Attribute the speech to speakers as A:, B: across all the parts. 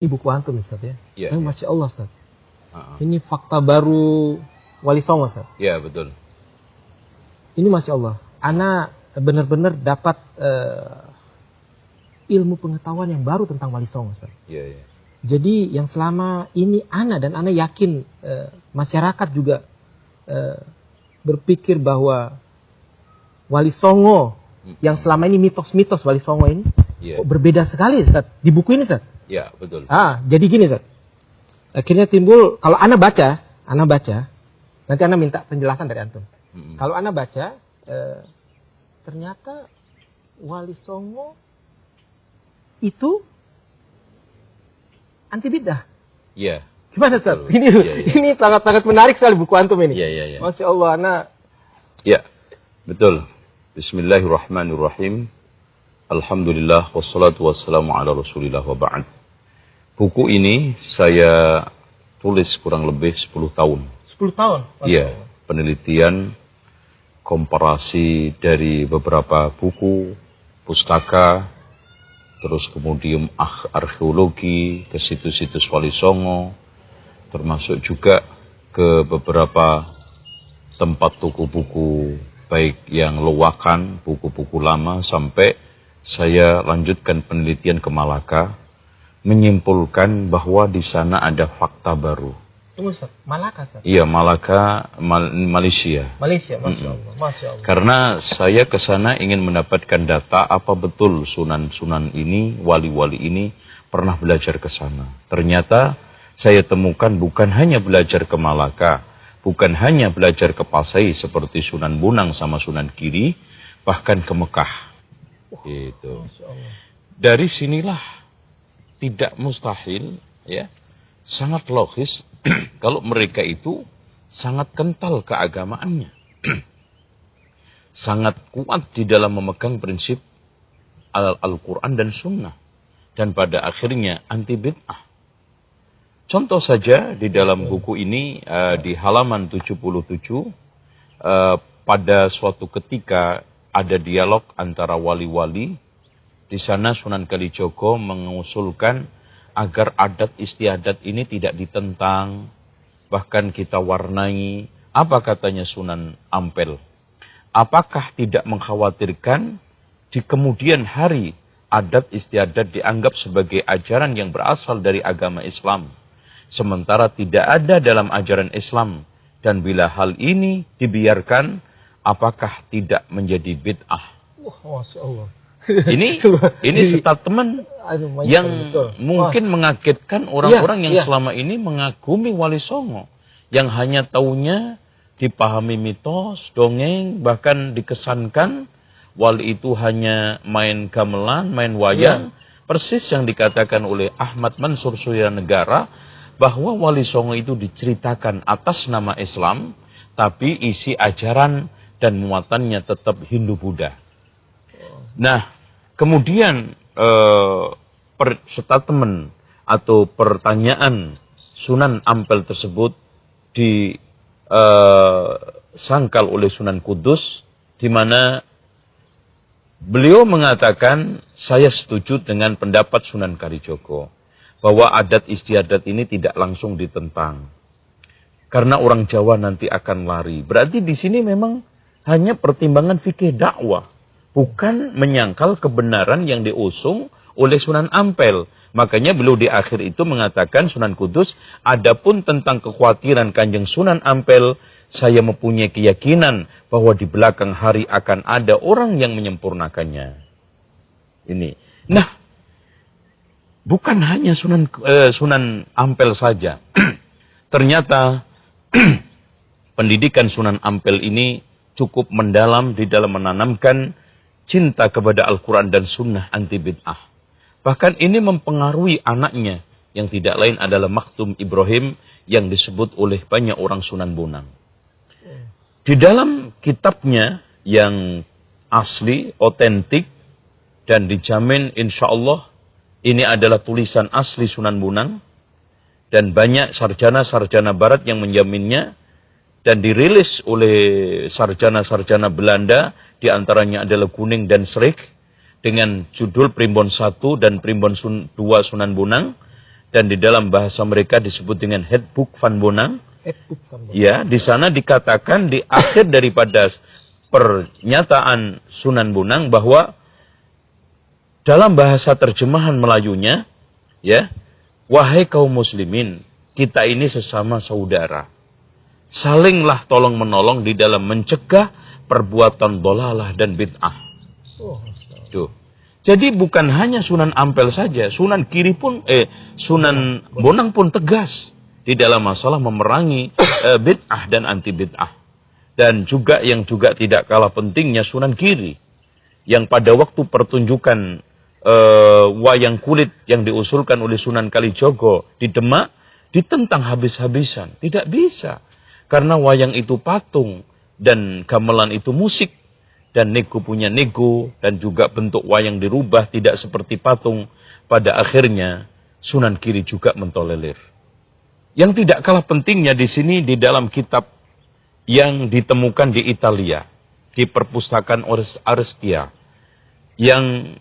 A: Ini buku antum Ustaz ya.
B: Ya,
A: Tapi
B: ya.
A: Masya Allah Ustaz. Ini fakta baru Wali Songo Ustaz.
B: Ya, betul.
A: Ini Masya Allah. Ana benar-benar dapat ilmu pengetahuan yang baru tentang Wali Songo Ustaz.
B: Ya, ya.
A: Jadi yang selama ini Ana dan Ana yakin masyarakat juga berpikir bahwa Wali Songo yang selama ini mitos-mitos Wali Songo ini kok berbeda sekali Ustaz. Di buku ini Ustaz.
B: Ya, betul.
A: Jadi gini Ustaz. Akhirnya timbul, kalau Ana baca, nanti Ana minta penjelasan dari antum. Kalau Ana baca, ternyata Wali Songo itu anti bidah.
B: Iya.
A: Gimana Ustaz?
B: Betul.
A: Ini ini sangat-sangat menarik sekali buku antum ini.
B: Iya.
A: Masya Allah, Ana.
B: Ya, betul. Bismillahirrahmanirrahim. Alhamdulillah wassalatu wassalamu ala Rasulillah wa ba'd. Buku ini saya tulis kurang lebih 10 tahun.
A: 10 tahun?
B: Iya, penelitian, komparasi dari beberapa buku, pustaka, terus kemudian arkeologi, ke situs-situs Wali Songo, termasuk juga ke beberapa tempat toko buku, baik yang loakan, buku-buku lama, sampai saya lanjutkan penelitian ke Malaka, menyimpulkan bahwa di sana ada fakta baru.
A: Tunggu Ustaz, Malaka Ustaz?
B: Iya, Malaka, Malaysia.
A: Malaysia, Masya Allah. Masya Allah.
B: Karena saya ke sana ingin mendapatkan data apa betul sunan-sunan ini, wali-wali ini pernah belajar ke sana. Ternyata saya temukan bukan hanya belajar ke Malaka, bukan hanya belajar ke Pasai seperti Sunan Bonang sama Sunan Giri, bahkan ke Mekah. Gitu. Dari sinilah tidak mustahil, ya, sangat logis kalau mereka itu sangat kental keagamaannya. Sangat kuat di dalam memegang prinsip Al-Quran dan Sunnah. Dan pada akhirnya anti bid'ah. Contoh saja di dalam buku ini di halaman 77, pada suatu ketika ada dialog antara wali-wali. Di sana Sunan Kalijogo mengusulkan agar adat istiadat ini tidak ditentang, bahkan kita warnai. Apa katanya Sunan Ampel? Apakah tidak mengkhawatirkan di kemudian hari adat istiadat dianggap sebagai ajaran yang berasal dari agama Islam, sementara tidak ada dalam ajaran Islam, dan bila hal ini dibiarkan, apakah tidak menjadi bid'ah?
A: Wah, Masya Allah.
B: Ini statement yang mungkin mengagetkan orang-orang yang selama ini mengagumi Wali Songo, yang hanya taunya dipahami mitos, dongeng, bahkan dikesankan wali itu hanya main gamelan, main wayang, persis yang dikatakan oleh Ahmad Mansur Suryanegara bahwa Wali Songo itu diceritakan atas nama Islam, tapi isi ajaran dan muatannya tetap Hindu-Buddha. Nah, kemudian statement atau pertanyaan Sunan Ampel tersebut disangkal oleh Sunan Kudus, di mana beliau mengatakan, saya setuju dengan pendapat Sunan Kalijogo bahwa adat istiadat ini tidak langsung ditentang, karena orang Jawa nanti akan lari. Berarti di sini memang hanya pertimbangan fikih dakwah, bukan menyangkal kebenaran yang diusung oleh Sunan Ampel. Makanya beliau di akhir itu mengatakan, Sunan Kudus, adapun tentang kekhawatiran Kanjeng Sunan Ampel, saya mempunyai keyakinan bahwa di belakang hari akan ada orang yang menyempurnakannya. Ini. Nah, bukan hanya Sunan Ampel saja. Ternyata pendidikan Sunan Ampel ini cukup mendalam di dalam menanamkan cinta kepada Al-Quran dan Sunnah, anti bid'ah. Bahkan ini mempengaruhi anaknya, yang tidak lain adalah Maktum Ibrahim, yang disebut oleh banyak orang Sunan Bonang. Di dalam kitabnya yang asli, otentik, dan dijamin insya Allah ini adalah tulisan asli Sunan Bonang, dan banyak sarjana-sarjana barat yang menjaminnya, dan dirilis oleh sarjana-sarjana Belanda, di antaranya adalah Kuning dan Srik, dengan judul Primbon 1 dan Primbon 2 Sunan Bonang. dan di dalam bahasa mereka disebut dengan Handboek van Bonang.
A: Van Bonang.
B: Ya, di sana dikatakan di akhir daripada pernyataan Sunan Bonang bahwa dalam bahasa terjemahan Melayunya, ya, wahai kaum muslimin, kita ini sesama saudara. Salinglah tolong menolong di dalam mencegah perbuatan dolalah dan bid'ah. Tuh. Jadi bukan hanya Sunan Ampel saja, Sunan Kiri pun, Sunan Bonang pun tegas di dalam masalah memerangi bid'ah dan anti bid'ah. Dan juga yang juga tidak kalah pentingnya Sunan Kiri, yang pada waktu pertunjukan wayang kulit yang diusulkan oleh Sunan Kalijogo di Demak, ditentang habis-habisan. Tidak bisa, karena wayang itu patung dan gamelan itu musik. Dan nego punya nego, dan juga bentuk wayang dirubah tidak seperti patung. Pada akhirnya Sunan Kiri juga mentolerir. Yang tidak kalah pentingnya di sini di dalam kitab yang ditemukan di Italia, di perpustakaan Arestia, yang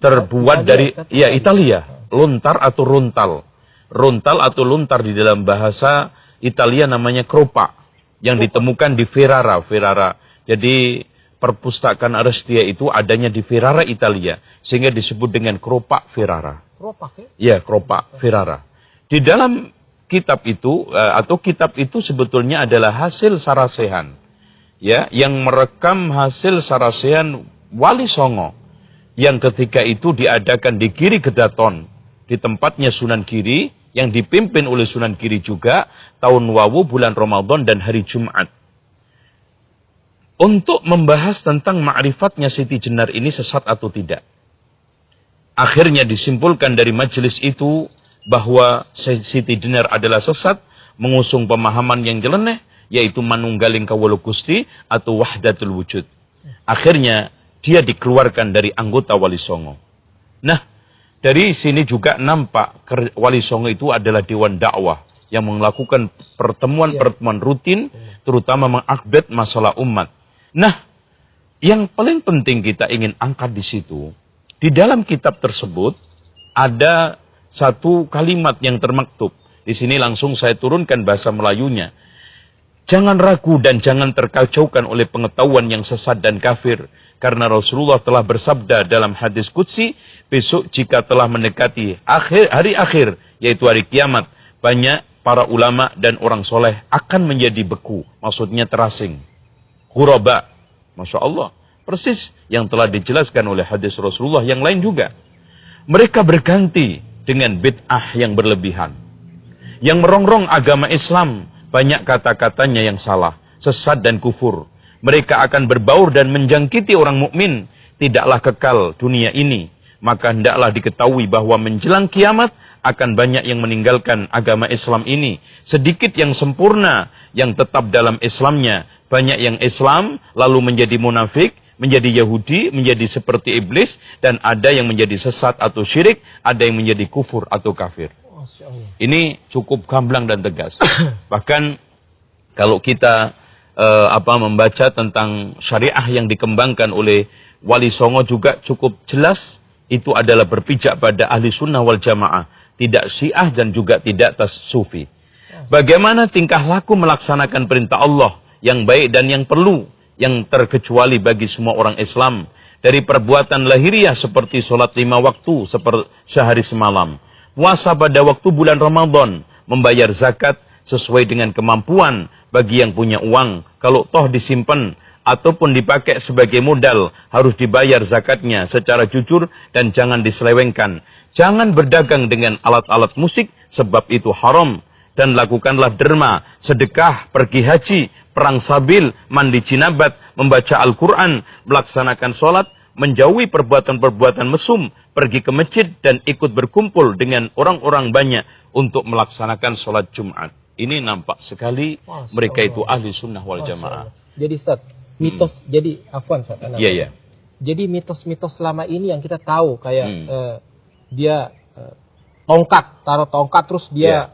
B: terbuat dari Italia, lontar atau runtal. Runtal atau luntar di dalam bahasa Italia namanya kropa, yang ditemukan di Ferrara. Jadi perpustakaan Arestia itu adanya di Ferrara, Italia, sehingga disebut dengan Kropa Ferrara.
A: Kropak ya?
B: Ya, Kropa Ferrara. Di dalam kitab itu, atau kitab itu sebetulnya adalah hasil sarasehan, ya, yang merekam hasil sarasehan Wali Songo, yang ketika itu diadakan di Giri Gedaton, di tempatnya Sunan Giri, yang dipimpin oleh Sunan Giri juga, tahun Wawu, bulan Ramadan dan hari Jumat. Untuk membahas tentang ma'rifatnya Siti Jenar ini sesat atau tidak. Akhirnya disimpulkan dari majelis itu bahwa Siti Jenar adalah sesat, mengusung pemahaman yang nyeleneh, yaitu manunggaling kawula Gusti atau wahdatul wujud. Akhirnya dia dikeluarkan dari anggota Wali Songo. Nah, dari sini juga nampak Wali Songo itu adalah dewan dakwah yang melakukan pertemuan-pertemuan rutin, terutama mengupdate masalah umat. Nah, yang paling penting kita ingin angkat di situ, di dalam kitab tersebut ada satu kalimat yang termaktub. Di sini langsung saya turunkan bahasa Melayunya. Jangan ragu dan jangan terkacaukan oleh pengetahuan yang sesat dan kafir, karena Rasulullah telah bersabda dalam hadis qudsi, besok jika telah mendekati hari akhir, yaitu hari kiamat, banyak para ulama dan orang soleh akan menjadi beku, maksudnya terasing. Ghuraba, Masya Allah, persis yang telah dijelaskan oleh hadis Rasulullah yang lain juga. Mereka berganti dengan bid'ah yang berlebihan, yang merongrong agama Islam, banyak kata-katanya yang salah, sesat dan kufur. Mereka akan berbaur dan menjangkiti orang mukmin, tidaklah kekal dunia ini. Maka hendaklah diketahui bahwa menjelang kiamat akan banyak yang meninggalkan agama Islam ini. Sedikit yang sempurna, yang tetap dalam Islamnya. Banyak yang Islam lalu menjadi munafik, menjadi Yahudi, menjadi seperti iblis, dan ada yang menjadi sesat atau syirik, ada yang menjadi kufur atau kafir. Ini cukup gamblang dan tegas. Bahkan kalau kita membaca tentang syariah yang dikembangkan oleh Wali Songo juga cukup jelas, itu adalah berpijak pada ahli sunnah wal jamaah, tidak syiah dan juga tidak sufi. Bagaimana tingkah laku melaksanakan perintah Allah yang baik dan yang perlu, yang terkecuali bagi semua orang Islam, dari perbuatan lahiriah seperti sholat 5 waktu sehari semalam, puasa pada waktu bulan Ramadan, membayar zakat sesuai dengan kemampuan bagi yang punya uang, kalau toh disimpan ataupun dipakai sebagai modal, harus dibayar zakatnya secara jujur dan jangan diselewengkan. Jangan berdagang dengan alat-alat musik, sebab itu haram. Dan lakukanlah derma, sedekah, pergi haji, perang sabil, mandi jinabat, membaca Al-Quran, melaksanakan sholat, menjauhi perbuatan-perbuatan mesum, pergi ke masjid dan ikut berkumpul dengan orang-orang banyak untuk melaksanakan sholat Jumat. Ini nampak sekali mereka itu ahli sunnah wal jamaah.
A: Jadi Ustaz, mitos, jadi afwan Ustaz.
B: Iya.
A: Jadi mitos-mitos selama ini yang kita tahu kayak dia tongkat, taruh tongkat terus dia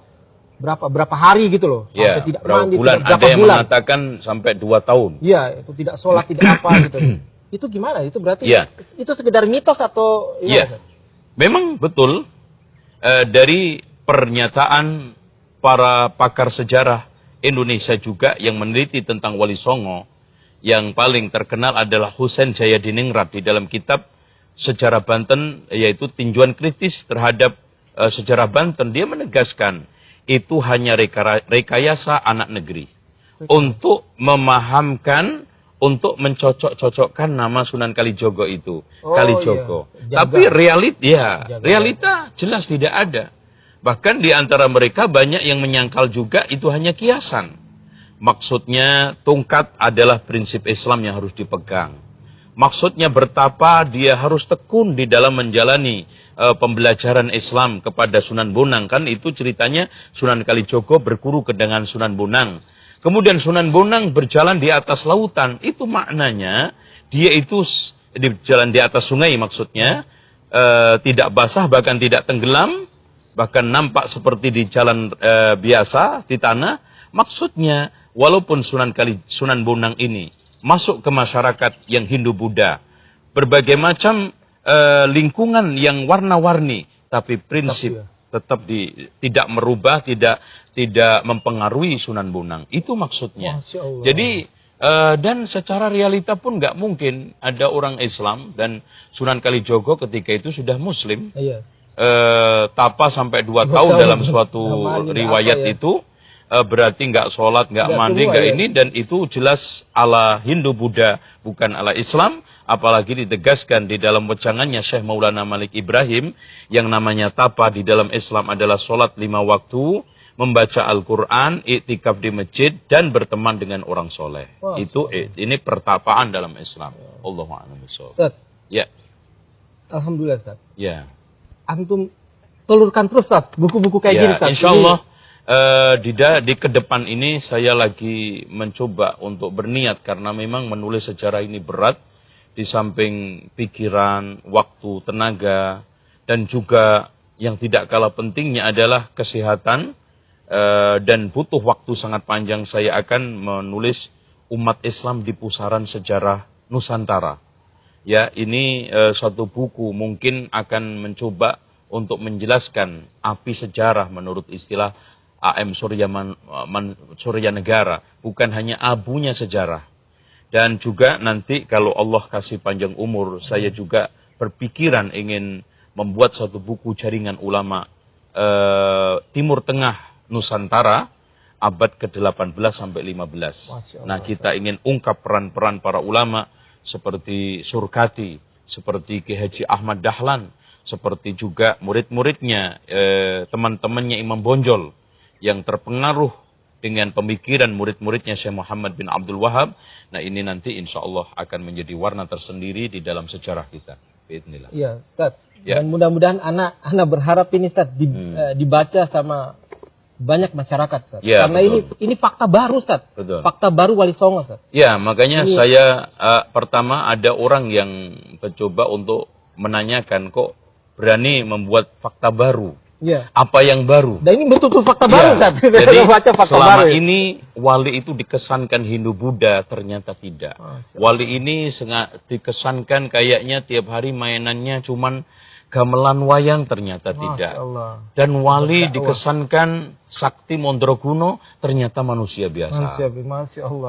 A: berapa hari gitu loh, sampai tidak mandi,
B: bulan.
A: berapa
B: ada yang
A: bulan
B: mengatakan sampai 2 tahun.
A: Iya, itu tidak sholat, tidak apa gitu. Itu gimana? Itu berarti itu sekedar mitos atau gimana?
B: Memang betul, dari pernyataan para pakar sejarah Indonesia juga yang meneliti tentang Wali Songo. Yang paling terkenal adalah Husein Jayadiningrat di dalam kitab Sejarah Banten, yaitu tinjauan kritis terhadap sejarah Banten. Dia menegaskan itu hanya rekayasa anak negeri untuk memahamkan, untuk mencocok-cocokkan nama Sunan Kalijogo itu. Kalijogo.
A: Iya.
B: Tapi realita jelas tidak ada. Bahkan di antara mereka banyak yang menyangkal juga itu hanya kiasan. Maksudnya tongkat adalah prinsip Islam yang harus dipegang. Maksudnya bertapa dia harus tekun di dalam menjalani pembelajaran Islam kepada Sunan Bonang. Kan itu ceritanya Sunan Kalijogo berguru dengan Sunan Bonang. Kemudian Sunan Bonang berjalan di atas lautan. Itu maknanya dia itu jalan di atas sungai maksudnya. Tidak basah bahkan tidak tenggelam. Bahkan nampak seperti di jalan biasa di tanah. Maksudnya walaupun Sunan Bonang ini masuk ke masyarakat yang Hindu-Buddha. Berbagai macam lingkungan yang warna-warni. Tapi prinsip tetap tidak merubah, tidak mempengaruhi Sunan Bonang. Itu maksudnya. Jadi dan secara realita pun nggak mungkin ada orang Islam dan Sunan Kalijogo ketika itu sudah Muslim. Tapa sampai 2 tahun dalam suatu riwayat itu berarti nggak sholat, nggak mandi, nggak ini, dan itu jelas ala Hindu-Buddha bukan ala Islam. Apalagi ditegaskan di dalam wejangannya Syekh Maulana Malik Ibrahim yang namanya tapa di dalam Islam adalah sholat 5 waktu, membaca Al-Quran, iktikaf di masjid, dan berteman dengan orang soleh. Itu ini pertapaan dalam Islam. Allahu a'lam bishawab.
A: Ustaz.
B: Ya.
A: Alhamdulillah Ustaz.
B: Ya.
A: Antum telurkan terus Ustaz buku-buku kayak gini Ustaz.
B: Insya Allah di ke depan ini saya lagi mencoba untuk berniat karena memang menulis sejarah ini berat. Di samping pikiran, waktu, tenaga, dan juga yang tidak kalah pentingnya adalah kesehatan, dan butuh waktu sangat panjang. Saya akan menulis umat Islam di pusaran sejarah Nusantara. Ya, ini satu buku mungkin akan mencoba untuk menjelaskan api sejarah menurut istilah A.M. Suryanegara, bukan hanya abunya sejarah. Dan juga nanti kalau Allah kasih panjang umur, saya juga berpikiran ingin membuat satu buku jaringan ulama Timur Tengah Nusantara abad ke-18 sampai 15. Nah, kita ingin ungkap peran-peran para ulama seperti Surkati, seperti Ki Haji Ahmad Dahlan, seperti juga murid-muridnya, teman-temannya Imam Bonjol yang terpengaruh dengan pemikiran murid-muridnya Syekh Muhammad bin Abdul Wahab. Nah, ini nanti insya Allah akan menjadi warna tersendiri di dalam sejarah kita. Bismillah.
A: Iya, Ustaz. Ya. Dan mudah-mudahan anak berharap ini Ustaz dibaca sama banyak masyarakat Ustaz. Ya, karena betul. ini fakta baru Ustaz. Betul. Fakta baru Wali Songo Ustaz. Ya, makanya ini... saya pertama ada orang yang mencoba untuk menanyakan kok berani membuat fakta baru. Ya. Apa yang baru? Dan ini betul-betul fakta baru Ustaz.
B: Jadi baca fakta selama baru, ini wali itu dikesankan Hindu-Buddha, ternyata tidak. Wali ini dikesankan kayaknya tiap hari mainannya cuman gamelan wayang, ternyata tidak. Dan wali dikesankan sakti Mondroguno, ternyata manusia biasa.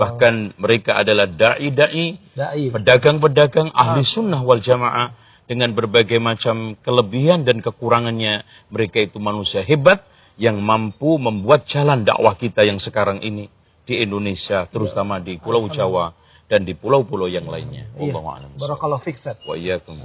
B: Bahkan mereka adalah da'i-da'i, pedagang-pedagang ahli sunnah wal jamaah. Dengan berbagai macam kelebihan dan kekurangannya, mereka itu manusia hebat yang mampu membuat jalan dakwah kita yang sekarang ini di Indonesia, terutama di Pulau Jawa dan di pulau-pulau yang lainnya. Barakallahu fiik. Wa iyyakum.